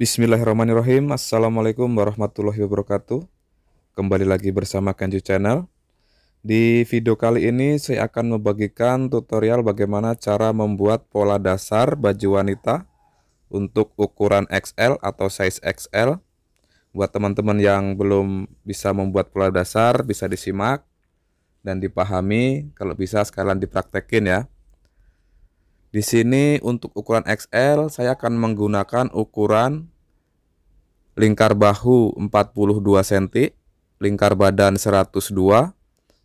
Bismillahirrahmanirrahim. Assalamualaikum warahmatullahi wabarakatuh. Kembali lagi bersama Kenju Channel. Di video kali ini saya akan membagikan tutorial bagaimana cara membuat pola dasar baju wanita untuk ukuran XL atau size XL. Buat teman-teman yang belum bisa membuat pola dasar, bisa disimak dan dipahami. Kalau bisa sekalian dipraktekin ya. Di sini untuk ukuran XL saya akan menggunakan ukuran lingkar bahu 42 cm, lingkar badan 102,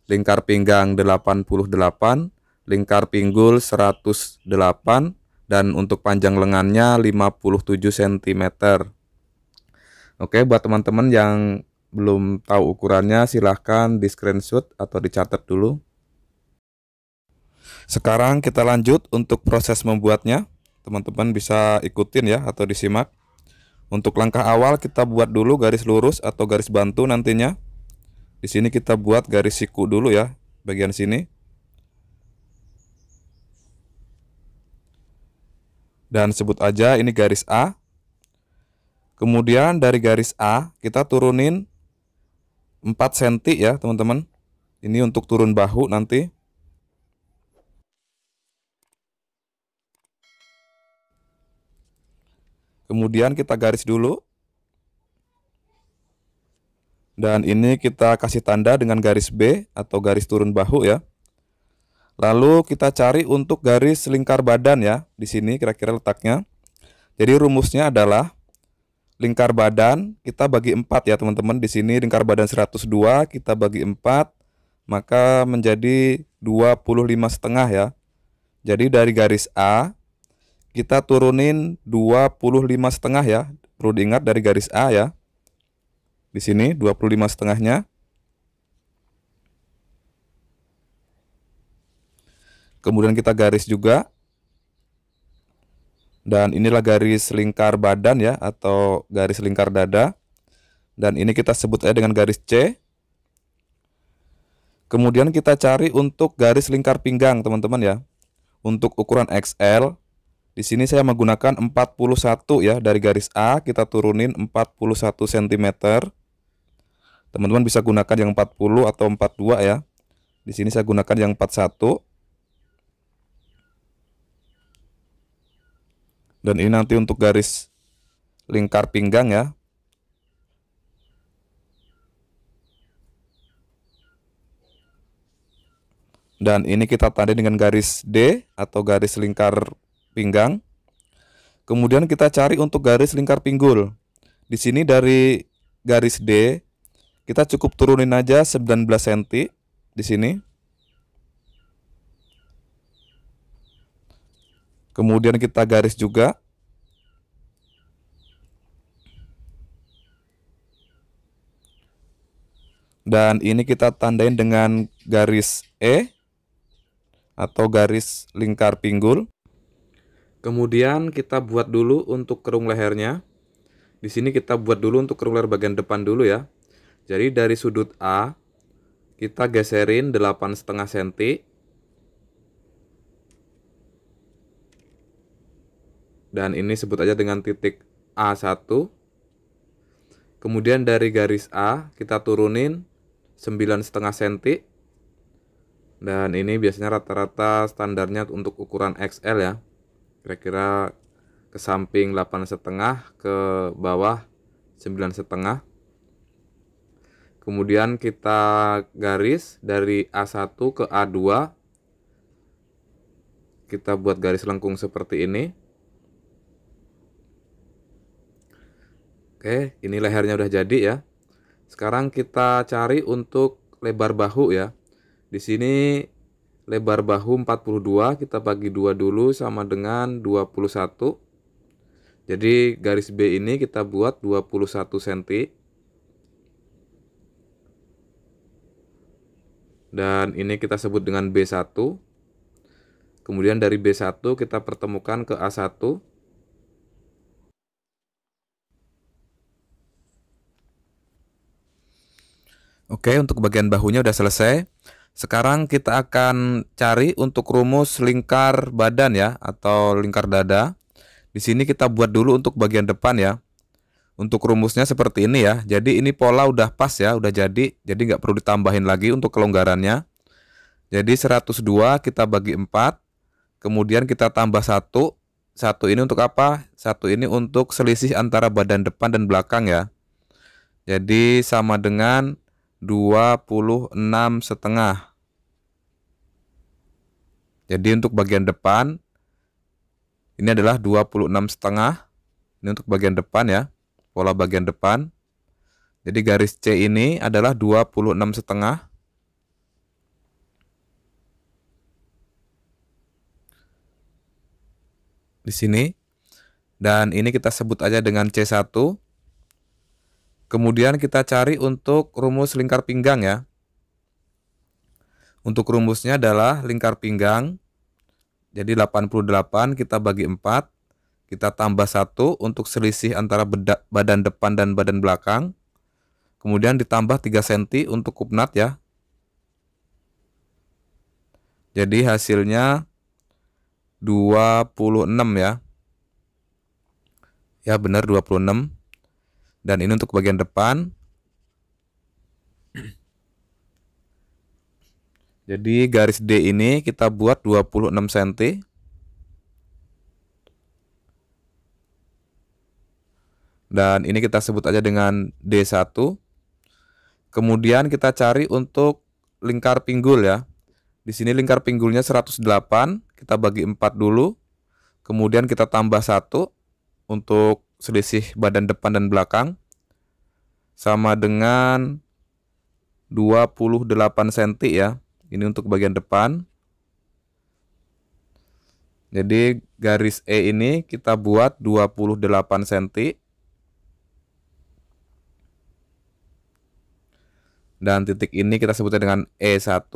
lingkar pinggang 88, lingkar pinggul 108, dan untuk panjang lengannya 57 cm. Oke, buat teman-teman yang belum tahu ukurannya silahkan di screenshot atau dicatat dulu. Sekarang kita lanjut untuk proses membuatnya. Teman-teman bisa ikutin ya atau disimak. Untuk langkah awal kita buat dulu garis lurus atau garis bantu nantinya. Di sini kita buat garis siku dulu ya, bagian sini. Dan sebut aja ini garis A. Kemudian dari garis A kita turunin 4 cm ya teman-teman. Ini untuk turun bahu nanti. Kemudian kita garis dulu. Dan ini kita kasih tanda dengan garis B atau garis turun bahu ya. Lalu kita cari untuk garis lingkar badan ya. Di sini kira-kira letaknya. Jadi rumusnya adalah lingkar badan kita bagi 4 ya teman-teman. Di sini lingkar badan 102 kita bagi 4, maka menjadi 25,5 ya. Jadi dari garis A kita turunin 25,5 ya. Perlu diingat dari garis A ya. Di sini 25,5-nya. Kemudian kita garis juga. Dan inilah garis lingkar badan ya atau garis lingkar dada. Dan ini kita sebut aja dengan garis C. Kemudian kita cari untuk garis lingkar pinggang teman-teman ya. Untuk ukuran XL di sini saya menggunakan 41 ya, dari garis A kita turunin 41 cm. Teman-teman bisa gunakan yang 40 atau 42 ya. Di sini saya gunakan yang 41. Dan ini nanti untuk garis lingkar pinggang ya. Dan ini kita tandai dengan garis D atau garis lingkar pinggang. Kemudian kita cari untuk garis lingkar pinggul. Di sini dari garis D kita cukup turunin aja 19 cm di sini. Kemudian kita garis juga. Dan ini kita tandain dengan garis E atau garis lingkar pinggul. Kemudian kita buat dulu untuk kerung lehernya. Di sini kita buat dulu untuk kerung leher bagian depan dulu ya. Jadi dari sudut A kita geserin 8,5 cm. Dan ini sebut aja dengan titik A1. Kemudian dari garis A kita turunin 9,5 cm. Dan ini biasanya rata-rata standarnya untuk ukuran XL ya. Kira-kira ke samping 8,5, ke bawah 9,5. Kemudian kita garis dari A1 ke A2. Kita buat garis lengkung seperti ini. Oke, ini lehernya udah jadi ya. Sekarang kita cari untuk lebar bahu ya. Di sini lebar bahu 42 kita bagi 2 dulu sama dengan 21. Jadi garis B ini kita buat 21 cm. Dan ini kita sebut dengan B1. Kemudian dari B1 kita pertemukan ke A1. Oke, untuk bagian bahunya udah selesai. Sekarang kita akan cari untuk rumus lingkar badan ya atau lingkar dada. Di sini kita buat dulu untuk bagian depan ya. Untuk rumusnya seperti ini ya. Jadi ini pola udah pas ya, udah jadi nggak perlu ditambahin lagi untuk kelonggarannya. Jadi 102 kita bagi 4, kemudian kita tambah 1. Satu ini untuk apa? Satu ini untuk selisih antara badan depan dan belakang ya. Jadi sama dengan 26,5. Jadi untuk bagian depan ini adalah 26,5. Ini untuk bagian depan ya, pola bagian depan. Jadi garis C ini adalah 26,5. Di sini. Dan ini kita sebut aja dengan C1. Kemudian kita cari untuk rumus lingkar pinggang ya. Untuk rumusnya adalah lingkar pinggang. Jadi 88 kita bagi 4. Kita tambah 1 untuk selisih antara badan depan dan badan belakang. Kemudian ditambah 3 cm untuk kupnat ya. Jadi hasilnya 26 ya. Ya benar 26. Dan ini untuk bagian depan. Jadi garis D ini kita buat 26 cm. Dan ini kita sebut aja dengan D1. Kemudian kita cari untuk lingkar pinggul ya. Di sini lingkar pinggulnya 108, kita bagi 4 dulu. Kemudian kita tambah 1 untuk selisih badan depan dan belakang. Sama dengan 28 cm ya. Ini untuk bagian depan. Jadi garis E ini kita buat 28 cm. Dan titik ini kita sebutnya dengan E1.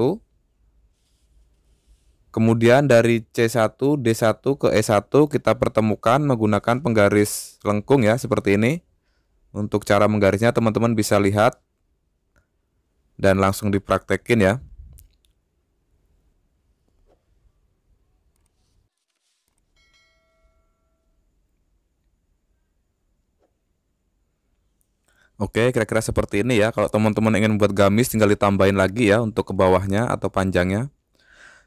Kemudian dari C1, D1 ke E1 kita pertemukan menggunakan penggaris lengkung ya, seperti ini. Untuk cara menggarisnya teman-teman bisa lihat dan langsung dipraktekin ya. Oke, kira-kira seperti ini ya. Kalau teman-teman ingin buat gamis tinggal ditambahin lagi ya untuk ke bawahnya atau panjangnya.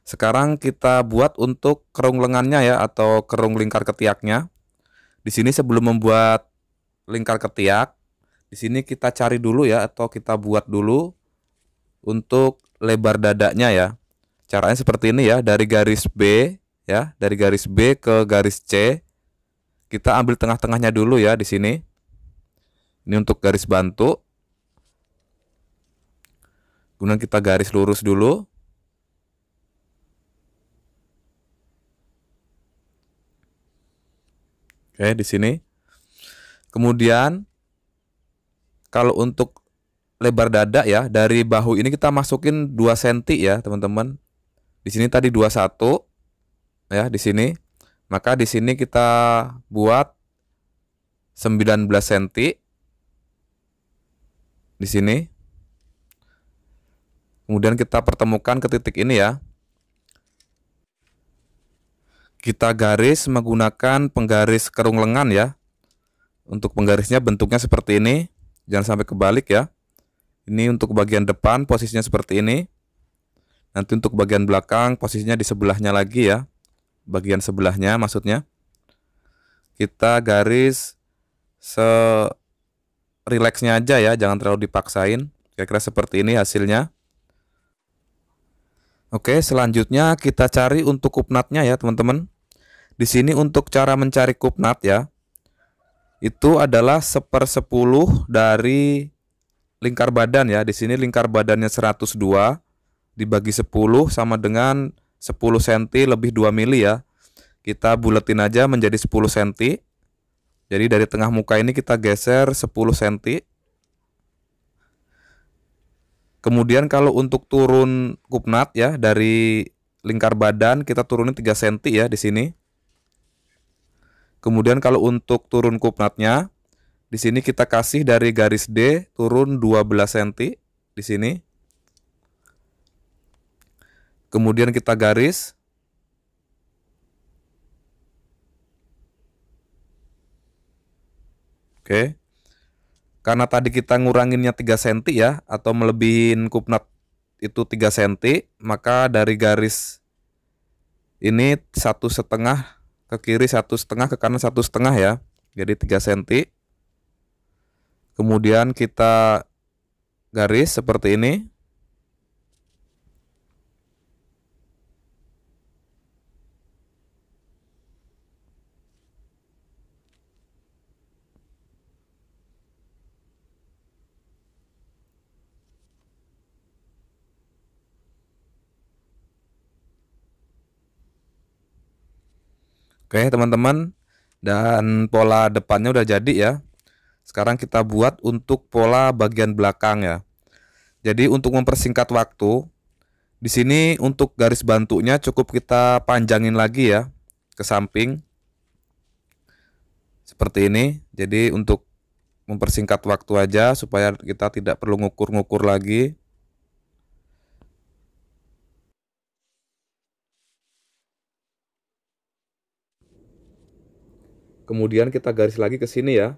Sekarang kita buat untuk kerung lengannya ya atau kerung lingkar ketiaknya. Di sini sebelum membuat lingkar ketiak, di sini kita cari dulu ya atau kita buat dulu untuk lebar dadanya ya. Caranya seperti ini ya, dari garis B ya, dari garis B ke garis C. Kita ambil tengah-tengahnya dulu ya di sini. Ini untuk garis bantu. Kemudian kita garis lurus dulu. Oke, di sini. Kemudian kalau untuk lebar dada ya, dari bahu ini kita masukin 2 cm ya, teman-teman. Di sini tadi 21 ya, di sini. Maka di sini kita buat 19 cm. Di sini. Kemudian kita pertemukan ke titik ini ya. Kita garis menggunakan penggaris kerung lengan ya. Untuk penggarisnya bentuknya seperti ini. Jangan sampai kebalik ya. Ini untuk bagian depan posisinya seperti ini. Nanti untuk bagian belakang posisinya di sebelahnya lagi ya. Bagian sebelahnya maksudnya. Kita garis rileksnya aja ya, jangan terlalu dipaksain. Kira-kira seperti ini hasilnya. Oke, selanjutnya kita cari untuk kupnatnya ya, teman-teman. Di sini untuk cara mencari kupnat ya, itu adalah 1/10 dari lingkar badan ya. Di sini lingkar badannya 102 dibagi 10 sama dengan 10 cm lebih 2 mili ya. Kita buletin aja menjadi 10 cm. Jadi dari tengah muka ini kita geser 10 cm. Kemudian kalau untuk turun kupnat ya, dari lingkar badan kita turunin 3 cm ya di sini. Kemudian kalau untuk turun kupnatnya, di sini kita kasih dari garis D turun 12 cm di sini. Kemudian kita garis. Oke. Karena tadi kita nguranginnya 3 cm ya, atau melebihin kupnat itu 3 cm, maka dari garis ini 1,5 ke kiri, 1,5 ke kanan, 1,5 ya. Jadi 3 cm. Kemudian kita garis seperti ini. Oke teman-teman, dan pola depannya udah jadi ya. Sekarang kita buat untuk pola bagian belakang ya. Jadi untuk mempersingkat waktu, di sini untuk garis bantunya cukup kita panjangin lagi ya ke samping seperti ini. Jadi untuk mempersingkat waktu aja supaya kita tidak perlu ngukur-ngukur lagi. Kemudian kita garis lagi ke sini ya.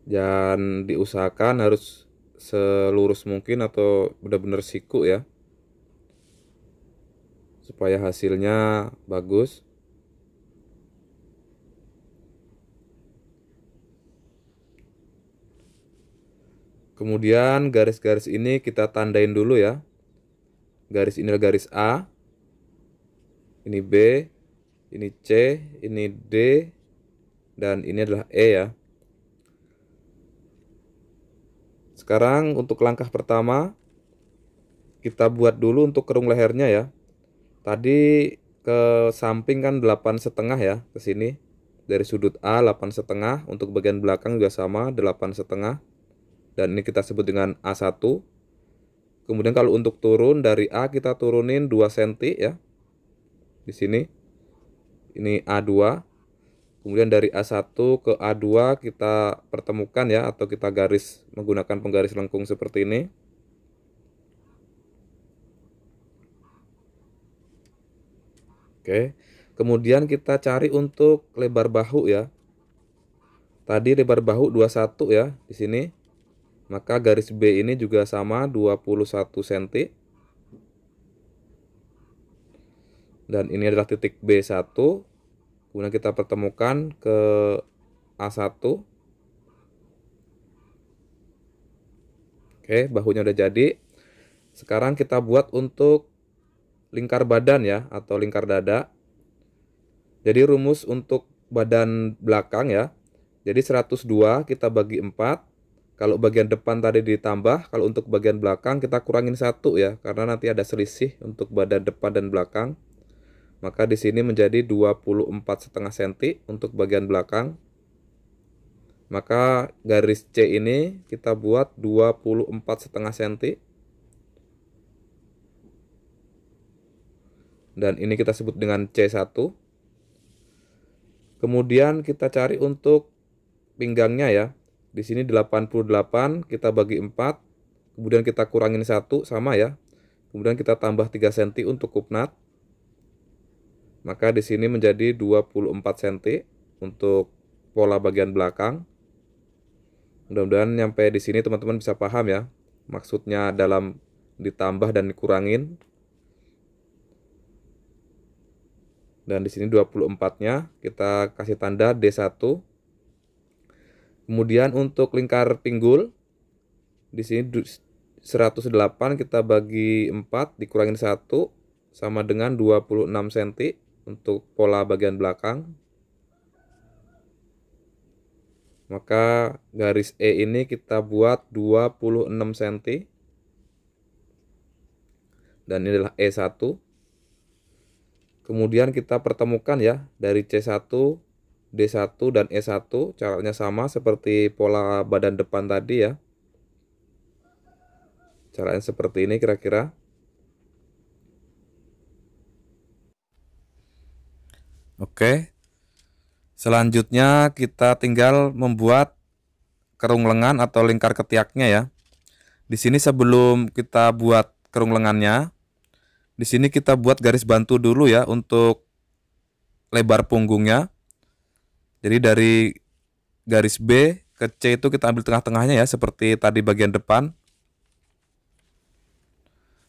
Dan diusahakan harus selurus mungkin atau benar-benar siku ya, supaya hasilnya bagus. Kemudian garis-garis ini kita tandain dulu ya. Garis ini adalah garis A, ini B, ini C, ini D, dan ini adalah E ya. Sekarang untuk langkah pertama, kita buat dulu untuk kerung lehernya ya. Tadi ke samping kan 8,5 ya, ke sini. Dari sudut A 8,5, untuk bagian belakang juga sama 8,5. Dan ini kita sebut dengan A1. Kemudian kalau untuk turun dari A kita turunin 2 cm ya. Di sini. Ini A2. Kemudian dari A1 ke A2 kita pertemukan ya, atau kita garis menggunakan penggaris lengkung seperti ini. Oke. Kemudian kita cari untuk lebar bahu ya. Tadi lebar bahu 21 ya di sini. Maka garis B ini juga sama 21 cm. Dan ini adalah titik B1. Kemudian kita pertemukan ke A1. Oke, bahunya udah jadi. Sekarang kita buat untuk lingkar badan ya, atau lingkar dada. Jadi rumus untuk badan belakang ya. Jadi 102 kita bagi 4. Kalau bagian depan tadi ditambah, kalau untuk bagian belakang kita kurangin 1 ya, karena nanti ada selisih untuk badan depan dan belakang. Maka di sini menjadi 24,5 cm untuk bagian belakang. Maka garis C ini kita buat 24,5 cm. Dan ini kita sebut dengan C1. Kemudian kita cari untuk pinggangnya ya. Di sini 88 kita bagi 4. Kemudian kita kurangin 1 sama ya. Kemudian kita tambah 3 cm untuk kupnat. Maka di sini menjadi 24 cm untuk pola bagian belakang. Mudah-mudahan nyampe di sini teman-teman bisa paham ya. Maksudnya dalam ditambah dan dikurangin. Dan di sini 24-nya kita kasih tanda D1. Kemudian untuk lingkar pinggul di sini 108 kita bagi 4 dikurangin 1 sama dengan 26 cm untuk pola bagian belakang. Maka garis E ini kita buat 26 cm. Dan ini adalah E1. Kemudian kita pertemukan ya dari C1, D1 dan E1. Caranya sama seperti pola badan depan tadi ya. Caranya seperti ini kira-kira. Oke. Selanjutnya kita tinggal membuat kerung lengan atau lingkar ketiaknya ya. Di sini sebelum kita buat kerung lengannya, di sini kita buat garis bantu dulu ya untuk lebar punggungnya. Jadi dari garis B ke C itu kita ambil tengah-tengahnya ya, seperti tadi bagian depan.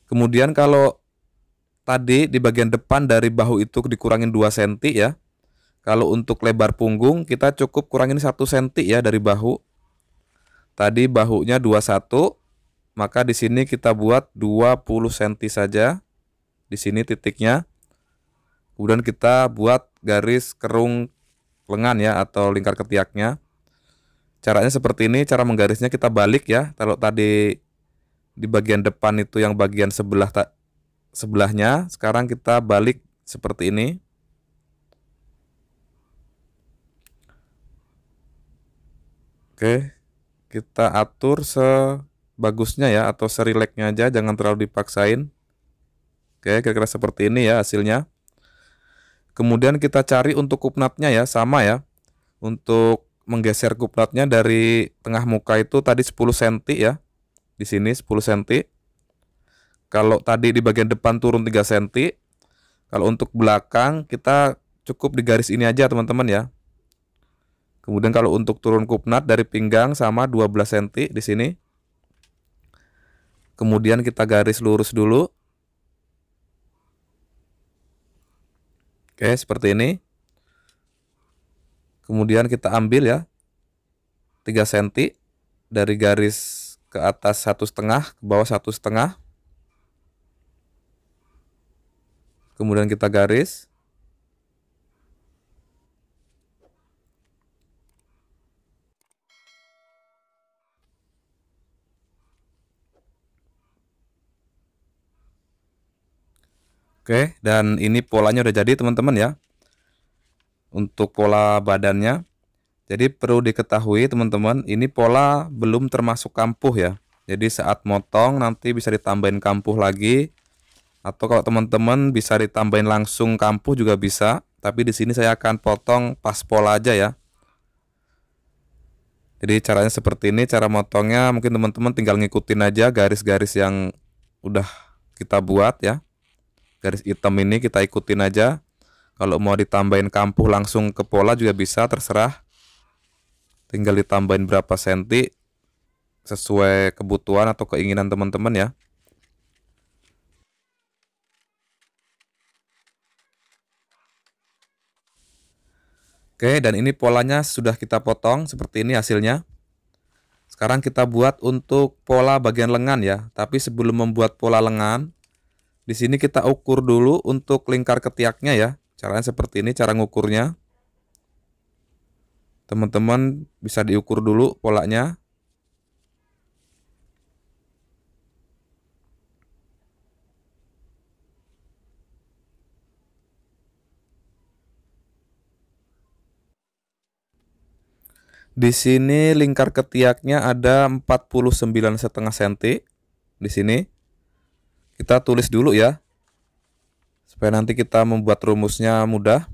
Kemudian kalau tadi di bagian depan dari bahu itu dikurangin 2 cm ya. Kalau untuk lebar punggung kita cukup kurangin 1 cm ya dari bahu. Tadi bahunya 21, maka di sini kita buat 20 cm saja. Di sini titiknya. Kemudian kita buat garis kerung lengan ya atau lingkar ketiaknya. Caranya seperti ini, cara menggarisnya kita balik ya. Kalau tadi di bagian depan itu yang bagian sebelahnya, sekarang kita balik seperti ini. Oke, kita atur sebagusnya ya atau serileknya aja, jangan terlalu dipaksain. Oke, kira-kira seperti ini ya hasilnya. Kemudian kita cari untuk kupnatnya ya, sama ya. Untuk menggeser kupnatnya dari tengah muka itu tadi 10 cm ya. Di sini 10 cm. Kalau tadi di bagian depan turun 3 cm. Kalau untuk belakang kita cukup di garis ini aja teman-teman ya. Kemudian kalau untuk turun kupnat dari pinggang sama 12 cm di sini. Kemudian kita garis lurus dulu. Oke, seperti ini. Kemudian kita ambil ya 3 cm dari garis ke atas 1,5, ke bawah 1,5. Kemudian kita garis. Oke, dan ini polanya udah jadi teman-teman ya. Untuk pola badannya. Jadi perlu diketahui teman-teman, ini pola belum termasuk kampuh ya. Jadi saat motong nanti bisa ditambahin kampuh lagi, atau kalau teman-teman bisa ditambahin langsung kampuh juga bisa. Tapi di sini saya akan potong pas pola aja ya. Jadi caranya seperti ini, cara motongnya mungkin teman-teman tinggal ngikutin aja garis-garis yang udah kita buat ya. Garis hitam ini kita ikutin aja. Kalau mau ditambahin kampuh langsung ke pola juga bisa, terserah. Tinggal ditambahin berapa senti sesuai kebutuhan atau keinginan teman-teman ya. Oke, dan ini polanya sudah kita potong seperti ini hasilnya. Sekarang kita buat untuk pola bagian lengan ya. Tapi sebelum membuat pola lengan, di sini kita ukur dulu untuk lingkar ketiaknya ya. Caranya seperti ini cara ngukurnya. Teman-teman bisa diukur dulu polanya. Di sini lingkar ketiaknya ada 49,5 cm. Di sini kita tulis dulu ya, supaya nanti kita membuat rumusnya mudah.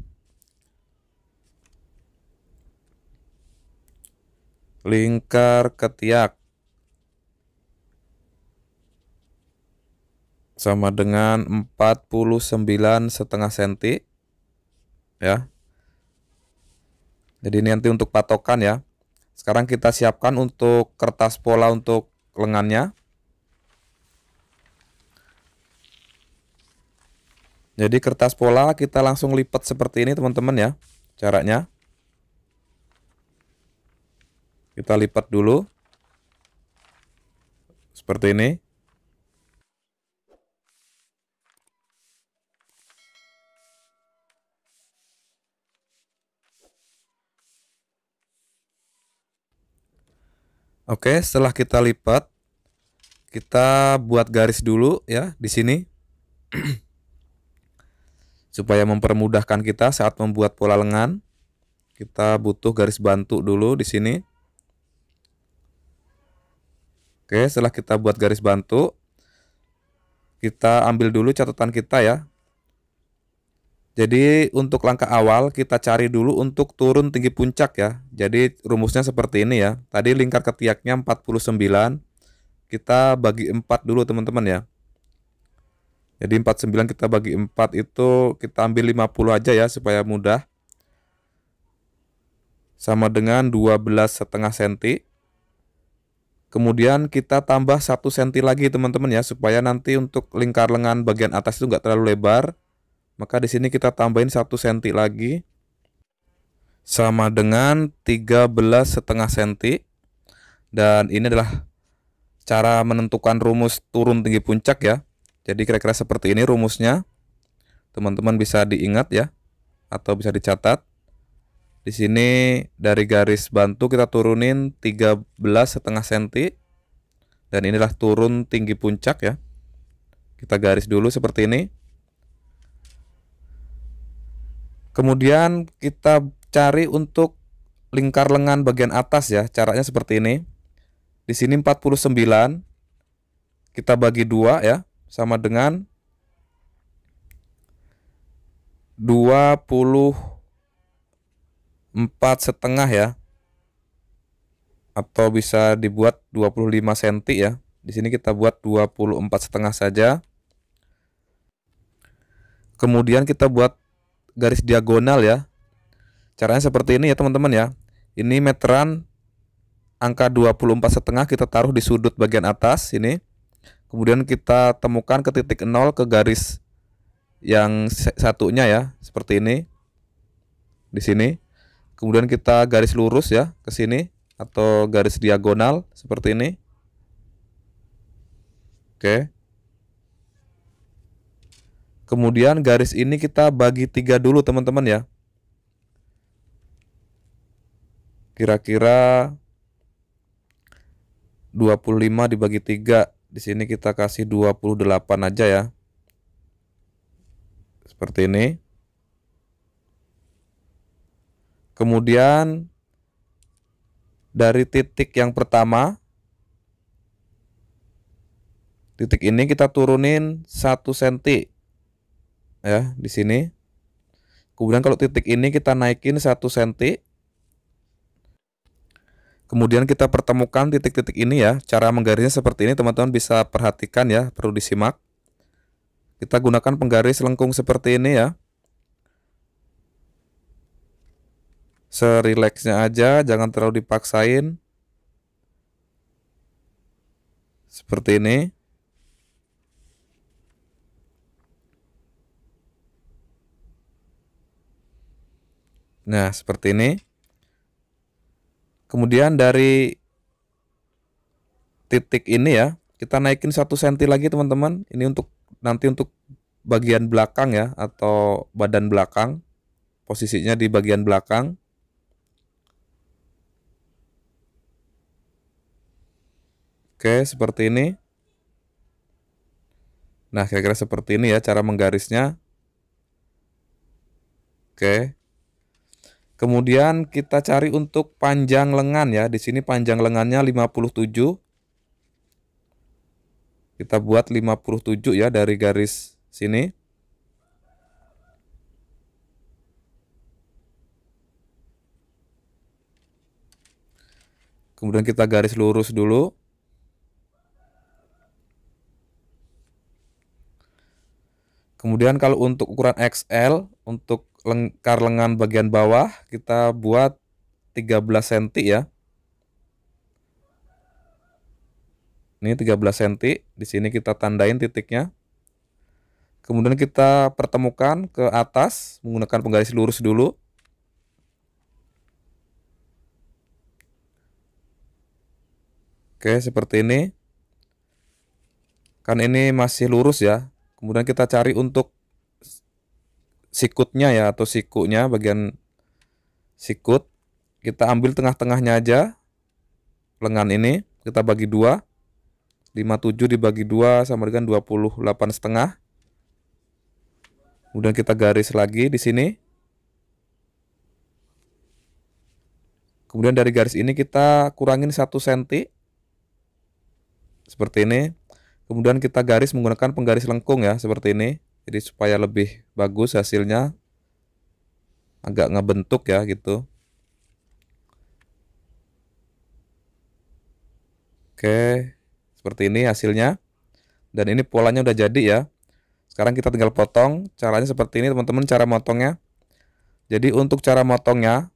Lingkar ketiak sama dengan 49,5 cm ya. Jadi ini nanti untuk patokan ya. Sekarang kita siapkan untuk kertas pola untuk lengannya. Jadi kertas pola kita langsung lipat seperti ini teman-teman ya. Caranya kita lipat dulu seperti ini. Oke, setelah kita lipat, kita buat garis dulu ya di sini. Supaya mempermudahkan kita saat membuat pola lengan, kita butuh garis bantu dulu di sini. Oke, setelah kita buat garis bantu, kita ambil dulu catatan kita ya. Jadi untuk langkah awal kita cari dulu untuk turun tinggi puncak ya. Jadi rumusnya seperti ini ya. Tadi lingkar ketiaknya 49, kita bagi 4 dulu teman-teman ya. Jadi 49 kita bagi 4 itu kita ambil 50 aja ya supaya mudah. sama dengan 12,5 cm. Kemudian kita tambah 1 cm lagi teman-teman ya, supaya nanti untuk lingkar lengan bagian atas itu nggak terlalu lebar. Maka di sini kita tambahin 1 cm lagi, sama dengan 13,5 cm. Dan ini adalah cara menentukan rumus turun tinggi puncak ya. Jadi kira-kira seperti ini rumusnya. Teman-teman bisa diingat ya, atau bisa dicatat. Di sini dari garis bantu kita turunin 13,5 cm. Dan inilah turun tinggi puncak ya. Kita garis dulu seperti ini. Kemudian kita cari untuk lingkar lengan bagian atas ya. Caranya seperti ini. Di sini 49 kita bagi 2 ya, sama dengan 24,5 ya, atau bisa dibuat 25 cm ya. Di sini kita buat 24,5 saja. Kemudian kita buat garis diagonal ya. Caranya seperti ini ya teman-teman ya. Ini meteran angka 24,5 kita taruh di sudut bagian atas ini. Kemudian kita temukan ke titik 0 ke garis yang satunya ya, seperti ini. Di sini. Kemudian kita garis lurus ya ke sini, atau garis diagonal seperti ini. Oke. Kemudian garis ini kita bagi 3 dulu teman-teman ya. Kira-kira 25 dibagi 3. Di sini kita kasih 28 aja ya. Seperti ini. Kemudian dari titik yang pertama, titik ini kita turunin 1 cm ya di sini. Kemudian kalau titik ini kita naikin 1 cm. Kemudian kita pertemukan titik-titik ini ya. Cara menggarisnya seperti ini, teman-teman bisa perhatikan ya, perlu disimak. Kita gunakan penggaris lengkung seperti ini ya. Serileksnya aja, jangan terlalu dipaksain. Seperti ini. Nah, seperti ini. Kemudian dari titik ini ya, kita naikin 1 cm lagi teman-teman. Ini untuk nanti untuk bagian belakang ya, atau badan belakang. Posisinya di bagian belakang. Oke, seperti ini. Nah, kira-kira seperti ini ya cara menggarisnya. Oke. Kemudian kita cari untuk panjang lengan ya. Di sini panjang lengannya 57. Kita buat 57 ya dari garis sini. Kemudian kita garis lurus dulu. Kemudian kalau untuk ukuran XL, untuk lingkar lengan bagian bawah, kita buat 13 cm ya. Ini 13 cm, di sini kita tandain titiknya. Kemudian kita pertemukan ke atas menggunakan penggaris lurus dulu. Oke, seperti ini. Kan ini masih lurus ya. Kemudian kita cari untuk sikutnya ya, atau sikunya, bagian sikut. Kita ambil tengah-tengahnya aja. Lengan ini kita bagi 2. 57 dibagi 2 sama dengan 28,5. Kemudian kita garis lagi di sini. Kemudian dari garis ini kita kurangin 1 cm. Seperti ini. Kemudian kita garis menggunakan penggaris lengkung ya, seperti ini. Jadi supaya lebih bagus hasilnya, agak ngebentuk ya gitu. Oke, seperti ini hasilnya. Dan ini polanya udah jadi ya. Sekarang kita tinggal potong. Caranya seperti ini teman-teman, cara motongnya. Jadi untuk cara motongnya,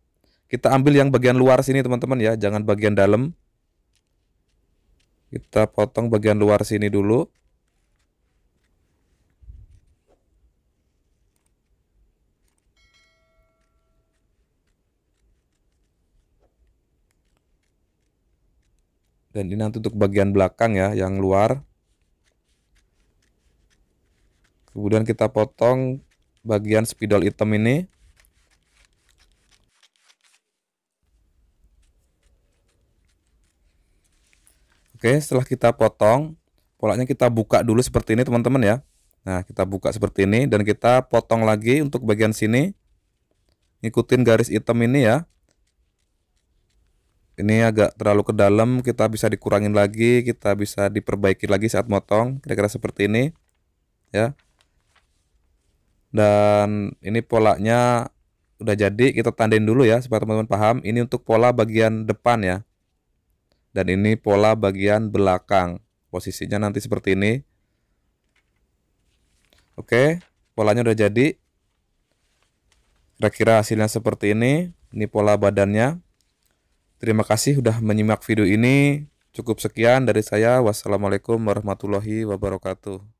Kita ambil yang bagian luar sini teman-teman ya, jangan bagian dalam. Kita potong bagian luar sini dulu. Dan ini nanti untuk bagian belakang ya, yang luar. Kemudian kita potong bagian spidol hitam ini. Oke, setelah kita potong, polanya kita buka dulu seperti ini teman-teman ya. Nah, kita buka seperti ini dan kita potong lagi untuk bagian sini. Ikutin garis hitam ini ya. Ini agak terlalu ke dalam, kita bisa dikurangin lagi, kita bisa diperbaiki lagi saat motong, kira-kira seperti ini ya. Dan ini polanya udah jadi, kita tandain dulu ya supaya teman-teman paham. Ini untuk pola bagian depan ya. Dan ini pola bagian belakang. Posisinya nanti seperti ini. Oke, polanya udah jadi. Kira-kira hasilnya seperti ini. Ini pola badannya. Terima kasih sudah menyimak video ini. Cukup sekian dari saya. Wassalamualaikum warahmatullahi wabarakatuh.